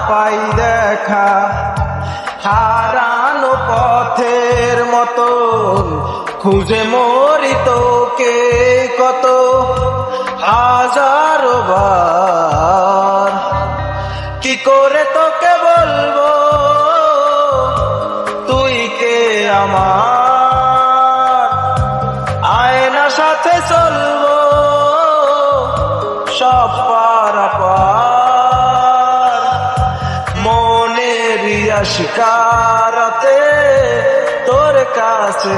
পাই দেখা, হারানো পথের মতন খুঁজে মরি তোকে কত হাজারো বার। কি করে তোকে বলবো তুই কে আমার, আয়না সাথে চলবো সব পারাপার। মনের শিকারাতে তোর কাছে